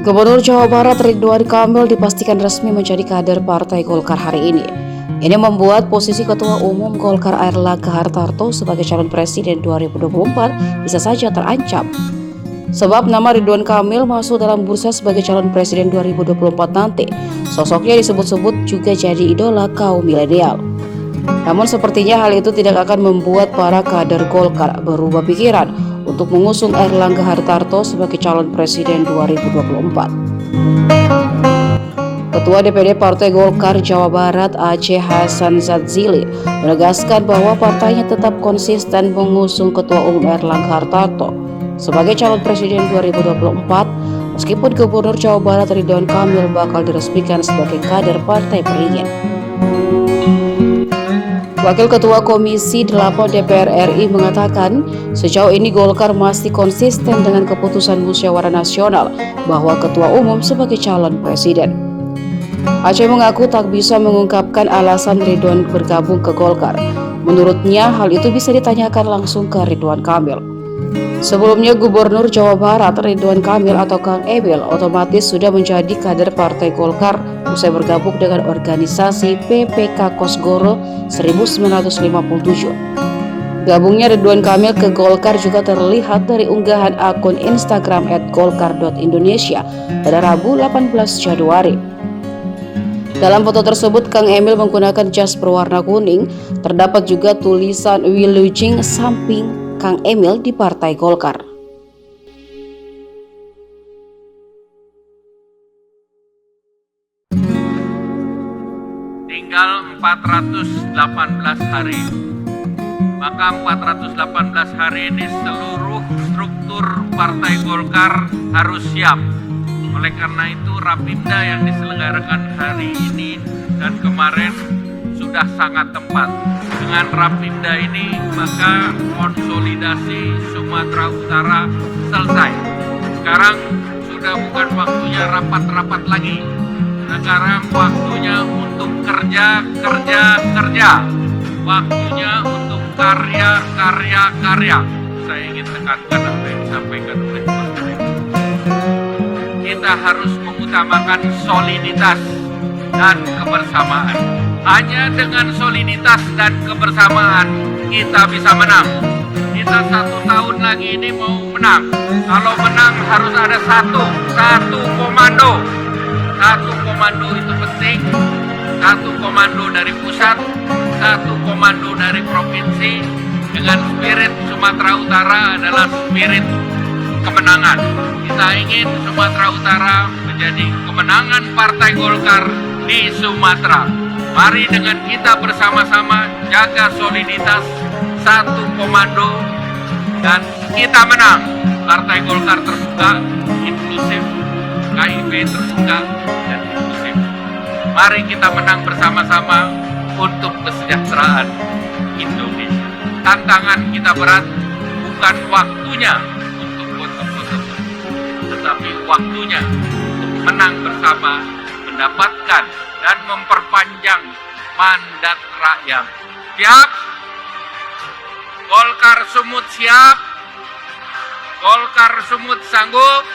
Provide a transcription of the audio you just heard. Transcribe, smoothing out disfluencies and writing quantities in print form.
Gubernur Jawa Barat Ridwan Kamil dipastikan resmi menjadi kader Partai Golkar hari ini. Ini membuat posisi Ketua Umum Golkar Airlangga Hartarto sebagai calon presiden 2024 bisa saja terancam. Sebab nama Ridwan Kamil masuk dalam bursa sebagai calon presiden 2024 nanti. Sosoknya disebut-sebut juga jadi idola kaum milenial. Namun sepertinya hal itu tidak akan membuat para kader Golkar berubah pikiran untuk mengusung Airlangga Hartarto sebagai calon presiden 2024. Ketua DPD Partai Golkar Jawa Barat Aceh Hasan Zadzili menegaskan bahwa partainya tetap konsisten mengusung Ketua Umum Airlangga Hartarto sebagai calon presiden 2024 meskipun Gubernur Jawa Barat Ridwan Kamil bakal diresmikan sebagai kader partai beringin. Wakil Ketua Komisi 8 DPR RI mengatakan, sejauh ini Golkar masih konsisten dengan keputusan Musyawarah Nasional bahwa Ketua Umum sebagai calon presiden. Aceh mengaku tak bisa mengungkapkan alasan Ridwan bergabung ke Golkar. Menurutnya, hal itu bisa ditanyakan langsung ke Ridwan Kamil. Sebelumnya, Gubernur Jawa Barat Ridwan Kamil atau Kang Emil otomatis sudah menjadi kader Partai Golkar usai bergabung dengan organisasi PPK Kosgoro 1957. Gabungnya Ridwan Kamil ke Golkar juga terlihat dari unggahan akun Instagram @golkar.indonesia pada Rabu 18 Januari. Dalam foto tersebut, Kang Emil menggunakan jas berwarna kuning. Terdapat juga tulisan Wilujeng samping Kang Emil di Partai Golkar. Tinggal 418 hari. Maka 418 hari ini seluruh struktur Partai Golkar harus siap. Oleh karena itu Rapimda yang diselenggarakan hari ini dan kemarin sudah sangat tepat. Dengan Rapimda ini maka konsolidasi Sumatera Utara selesai. Sekarang sudah bukan waktunya rapat-rapat lagi. Sekarang waktunya untuk kerja. Waktunya untuk karya. Saya ingin tekankan apa yang disampaikan oleh Pak Menteri. Kita harus mengutamakan soliditas dan kebersamaan. Hanya dengan soliditas dan kebersamaan kita bisa menang. Kita 1 tahun lagi ini mau menang. Kalau menang harus ada satu komando. Satu komando itu penting. Satu komando dari pusat, satu komando dari provinsi. Dengan spirit Sumatera Utara adalah spirit kemenangan. Kita ingin Sumatera Utara menjadi kemenangan Partai Golkar di Sumatera. Mari dengan kita bersama-sama jaga soliditas, satu komando, dan kita menang. Partai Golkar terbuka, inklusif, KIP terbuka, dan inklusif. Mari kita menang bersama-sama untuk kesejahteraan Indonesia. Tantangan kita berat, bukan waktunya untuk foto-foto, tetapi waktunya untuk menang bersama, mendapatkan dan memperpanjang mandat rakyat. Siap? Golkar Sumut siap? Golkar Sumut sanggup?